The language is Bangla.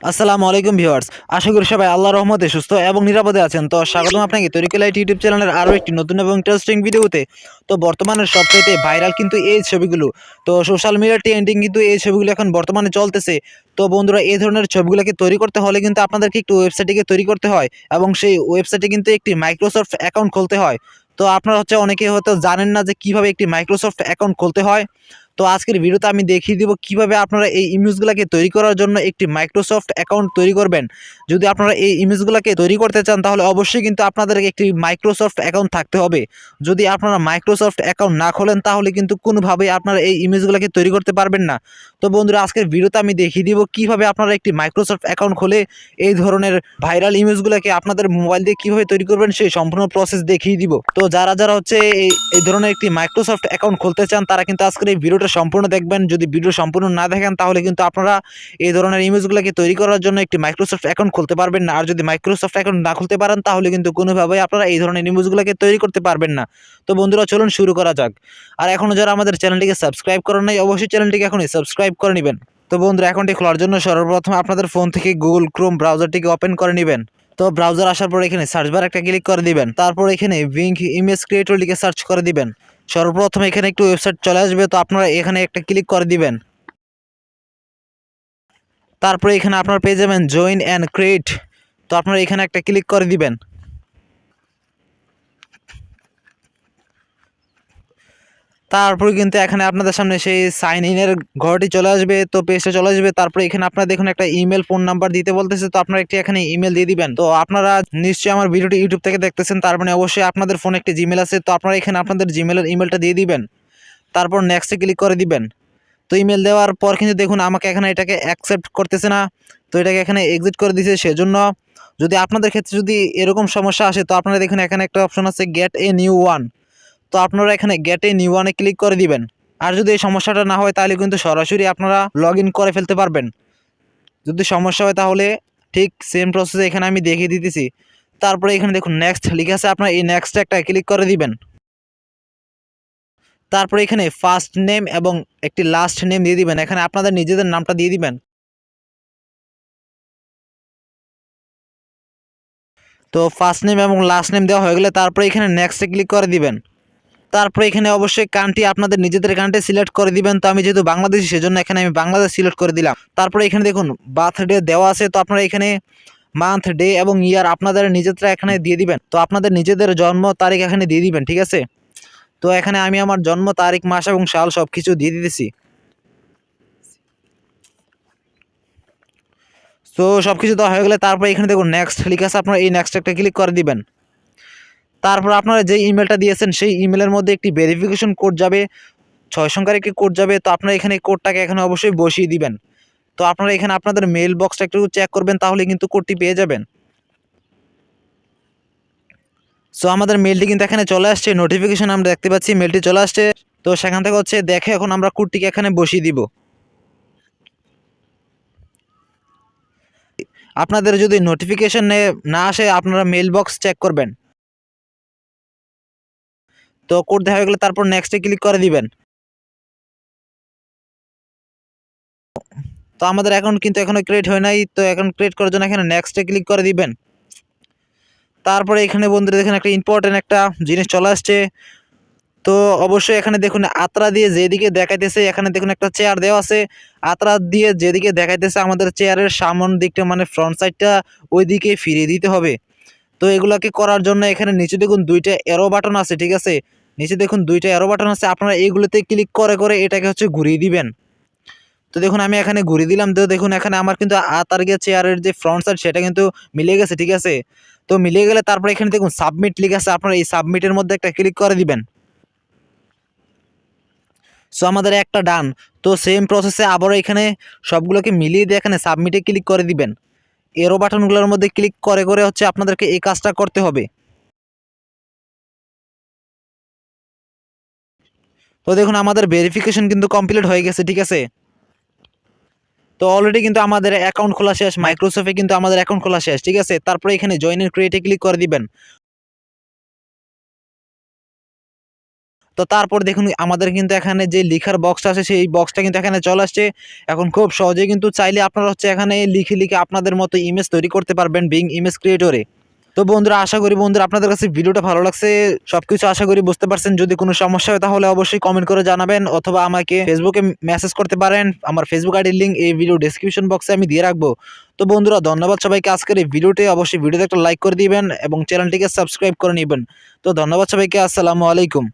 আসসালামু আলাইকুম ভিউয়ার্স। আশা করি সবাই আল্লাহর রহমতে সুস্থ এবং নিরাপদে আছেন। তো স্বাগতম আপনাকে তরিকুল ইউটিউব চ্যানেলের আরও একটি নতুন এবং ইন্টারেস্টিং ভিডিওতে। তো বর্তমানের সবচাইতে ভাইরাল কিন্তু এই ছবিগুলো। তো সোশ্যাল মিডিয়া ট্রেন্ডিং কিন্তু এই ছবিগুলো এখন বর্তমানে চলতেছে। তো বন্ধুরা, এই ধরনের ছবিগুলোকে তৈরি করতে হলে কিন্তু আপনাদেরকে একটু ওয়েবসাইটটিকে তৈরি করতে হয় এবং সেই ওয়েবসাইটে কিন্তু একটি মাইক্রোসফট অ্যাকাউন্ট খুলতে হয়। তো আপনারা অনেকে হয়তো জানেন না যে কিভাবে একটি মাইক্রোসফট অ্যাকাউন্ট খুলতে হয়। তো আজকের ভিডিওতে আমি দেখিয়ে দিব কিভাবে আপনারা এই ইমেজগুলোকে তৈরি করার জন্য একটি মাইক্রোসফট অ্যাকাউন্ট তৈরি করবেন। যদি আপনারা এই ইমেজগুলোকে তৈরি করতে চান তাহলে অবশ্যই কিন্তু আপনাদের একটি মাইক্রোসফট অ্যাকাউন্ট থাকতে হবে। যদি আপনারা মাইক্রোসফট অ্যাকাউন্ট না খোলেন তাহলে কিন্তু কোনোভাবেই আপনারা এই ইমেজগুলোকে তৈরি করতে পারবেন না। তো বন্ধুরা, আজকের ভিডিওতে আমি দেখিয়ে দিব কিভাবে আপনারা একটি মাইক্রোসফট অ্যাকাউন্ট খুলে এই ধরনের ভাইরাল ইমেজগুলোকে আপনাদের মোবাইল দিয়ে কিভাবে তৈরি করবেন সেই সম্পূর্ণ প্রসেস দেখিয়ে দিব। তো যারা যারা এই ধরনের একটি মাইক্রোসফট অ্যাকাউন্ট খুলতে চান তারা কিন্তু আজকের এই ভিডিওটা সম্পূর্ণ দেখবেন। যদি ভিডিও সম্পূর্ণ না দেখেন তাহলে কিন্তু আপনারা এই ধরনের ইমেজগুলোকে তৈরি করার জন্য একটি মাইক্রোসফট অ্যাকাউন্ট খুলতে পারবেন না। আর যদি মাইক্রোসফট অ্যাকাউন্ট না খুলতে পারেন তাহলে কিন্তু কোনোভাবেই আপনারা এই ধরনের ইমেজগুলোকে তৈরি করতে পারবেন না। তো বন্ধুরা, চলুন শুরু করা যাক। আর এখনও যারা আমাদের চ্যানেলটিকে সাবস্ক্রাইব করেন নাই অবশ্যই চ্যানেলটিকে এখনই সাবস্ক্রাইব করে নেবেন। তো বন্ধুরা, অ্যাকাউন্টটি খোলার জন্য সর্বপ্রথম আপনাদের ফোন থেকে গুগল ক্রোম ব্রাউজারটিকে ওপেন করে নেবেন। তো ব্রাউজার আসার পর এখানে সার্চ বার একটা ক্লিক করে দিবেন। তারপর এখানে বিং ইমেজ ক্রিয়েটর লিখে সার্চ করে দিবেন। সর্বপ্রথম এখানে একটু ওয়েবসাইট চলে আসবে, তো আপনারা এখানে একটা ক্লিক করে দিবেন। তারপরে এখানে আপনারা পেয়ে যাবেন জয়েন অ্যান্ড ক্রিয়েট। তো আপনারা এখানে একটা ক্লিক করে দিবেন। তারপরে কিন্তু এখানে আপনাদের সামনে সেই সাইন ইনের ঘরটি চলে আসবে, তো পেজটা চলে আসবে। তারপরে এখানে আপনারা দেখুন একটা ইমেল ফোন নাম্বার দিতে বলতেছে, তো আপনারা একটি এখানে ইমেল দিয়ে দিবেন। তো আপনারা নিশ্চয়ই আমার ভিডিওটি ইউটিউব থেকে দেখতেছেন, তার মানে অবশ্যই আপনাদের ফোনে একটি জিমেল আছে। তো আপনারা এখানে আপনাদের জিমেলের ইমেলটা দিয়ে দিবেন। তারপর নেক্সটে ক্লিক করে দিবেন। তো ইমেল দেওয়ার পর কিন্তু দেখুন আমাকে এখানে এটাকে অ্যাকসেপ্ট করতেছে না, তো এটাকে এখানে এক্সিট করে দিয়েছে। সেজন্য যদি আপনাদের ক্ষেত্রে যদি এরকম সমস্যা আসে তো আপনারা দেখুন এখানে একটা অপশন আছে গেট এ নিউ ওয়ান। তো আপনারা এখানে গেট এ নিউ ওয়ানে ক্লিক করে দিবেন। আর যদি এই সমস্যাটা না হয় তাহলে কিন্তু সরাসরি আপনারা লগ ইন করে ফেলতে পারবেন। যদি সমস্যা হয় তাহলে ঠিক সেম প্রসেসে এখানে আমি দেখিয়ে দিতেছি। তারপরে এখানে দেখুন নেক্সট লিখে আছে, আপনারা এই নেক্সট একটা ক্লিক করে দিবেন। তারপরে এখানে ফার্স্ট নেম এবং একটি লাস্ট নেম দিয়ে দিবেন। এখানে আপনাদের নিজেদের নামটা দিয়ে দিবেন। তো ফার্স্ট নেম এবং লাস্ট নেম দেওয়া হয়ে গেলে তারপরে এখানে নেক্সটে ক্লিক করে দিবেন। তারপরে এখানে অবশ্যই কান্ট্রি আপনাদের নিজেদের কান্ট্রি সিলেক্ট করে দিবেন। তো আমি যেহেতু বাংলাদেশি সেজন্য এখানে আমি বাংলাদেশ সিলেক্ট করে দিলাম। তারপরে এখানে দেখুন বার্থডে দেওয়া আছে, তো আপনারা এখানে মান্থ ডে এবং ইয়ার আপনাদের নিজেরা এখানে দিয়ে দিবেন। তো আপনাদের নিজেদের জন্ম তারিখ এখানে দিয়ে দিবেন, ঠিক আছে। তো এখানে আমি আমার জন্ম তারিখ, মাস এবং সাল সব কিছু দিয়ে দিতেছি। তো সব কিছু দেওয়া হয়ে গেলে তারপরে এখানে দেখুন নেক্সট লিখে আছে, আপনারা এই নেক্সট একটা ক্লিক করে দিবেন। তারপর আপনারা যে ইমেলটা দিয়েছেন সেই ইমেলের মধ্যে একটি ভেরিফিকেশন কোড যাবে, 6 সংখ্যার একটি কোড যাবে। তো আপনারা এখানে কোডটাকে এখানে অবশ্যই বসিয়ে দিবেন। তো আপনারা এখানে আপনাদের মেইল বক্সটা একটু চেক করবেন, তাহলে কিন্তু কোডটি পেয়ে যাবেন। সো আমাদের মেলটি কিন্তু এখানে চলে আসছে, নোটিফিকেশন আমরা দেখতে পাচ্ছি মেলটি চলে আসছে। তো সেখান থেকে দেখে এখন আমরা কোডটিকে এখানে বসিয়ে দিব। আপনাদের যদি নোটিফিকেশন না আসে আপনারা মেইল বক্স চেক করবেন। তো কোড দেখা হয়ে গেলে তারপর নেক্সটে ক্লিক করে দিবেন। তো আমাদের অ্যাকাউন্ট কিন্তু এখনো ক্রিয়েট হয় নাই, তো অ্যাকাউন্ট ক্রিয়েট করার জন্য এখানে নেক্সটে ক্লিক করে দিবেন। তারপরে এখানে বন্ধুরা দেখেন একটা ইম্পর্টেন্ট একটা জিনিস চলে আসছে। তো অবশ্যই এখানে দেখুন আত্রা দিয়ে যেদিকে দেখাইতেছে এখানে দেখুন একটা চেয়ার দেওয়া আছে। আত্রা দিয়ে যেদিকে দেখাইতেছে আমাদের চেয়ারের সামন দিকটা মানে ফ্রন্ট সাইডটা ওই দিকে ফিরিয়ে দিতে হবে। তো এগুলাকে করার জন্য এখানে নিচে দেখুন দুইটা অ্যারো বাটন আছে, ঠিক আছে। নিচে দেখুন দুইটা অ্যারো বাটন আছে, আপনারা এইগুলোতে ক্লিক করে করে এটাকে ঘুরিয়ে দিবেন। তো দেখুন আমি এখানে ঘুরিয়ে দিলাম। তো দেখুন এখানে আমার কিন্তু আতার গিয়ে চেয়ারের যে ফ্রন্ট সাইড সেটা কিন্তু মিলে গেছে, ঠিক আছে। তো মিলে গেলে তারপরে এখানে দেখুন সাবমিট লিখে আছে, আপনারা এই সাবমিটের মধ্যে একটা ক্লিক করে দিবেন। সো আমাদের একটা ডান। তো সেম প্রসেসে আবারও এখানে সবগুলোকে মিলিয়ে দিয়ে এখানে সাবমিটে ক্লিক করে দিবেন। এরো বাটনগুলোর মধ্যে ক্লিক করে করে আপনাদেরকে এই কাজটা করতে হবে। তো দেখুন আমাদের ভেরিফিকেশন কিন্তু কমপ্লিট হয়ে গেছে, ঠিক আছে। তো অলরেডি কিন্তু আমাদের অ্যাকাউন্ট খোলা শেষ, মাইক্রোসফটে কিন্তু আমাদের অ্যাকাউন্ট খোলা শেষ, ঠিক আছে। তারপরে এখানে জয়েন এন্ড ক্রিয়েটে ক্লিক করে দিবেন। তো তারপর দেখুন আমাদের কিন্তু এখানে যে লিখার বক্সটা আছে সেই বক্সটা কিন্তু এখানে চলে আসছে। এখন খুব সহজেই কিন্তু চাইলে আপনারা হচ্ছে এখানে লিখে আপনাদের মতো ইমেজ তৈরি করতে পারবেন বিং ইমেজ ক্রিয়েটরে। তো বন্ধুরা আশা করি বন্ধুরা আপনাদের কাছে ভিডিওটা ভালো লাগছে, সবকিছু আশা করি বুঝতে পারছেন। যদি কোনো সমস্যা হয় তাহলে অবশ্যই কমেন্ট করে জানাবেন, অথবা আমাকে ফেসবুকে মেসেজ করতে পারেন। আমার ফেসবুক আইডির লিঙ্ক এই ভিডিও ডেসক্রিপশন বক্সে আমি দিয়ে রাখবো। তো বন্ধুরা ধন্যবাদ সবাইকে, আজকের এই ভিডিওতে অবশ্যই ভিডিওতে একটা লাইক করে দিবেন এবং চ্যানেলটিকে সাবস্ক্রাইব করে নেবেন। তো ধন্যবাদ সবাইকে, আসসালামু আলাইকুম।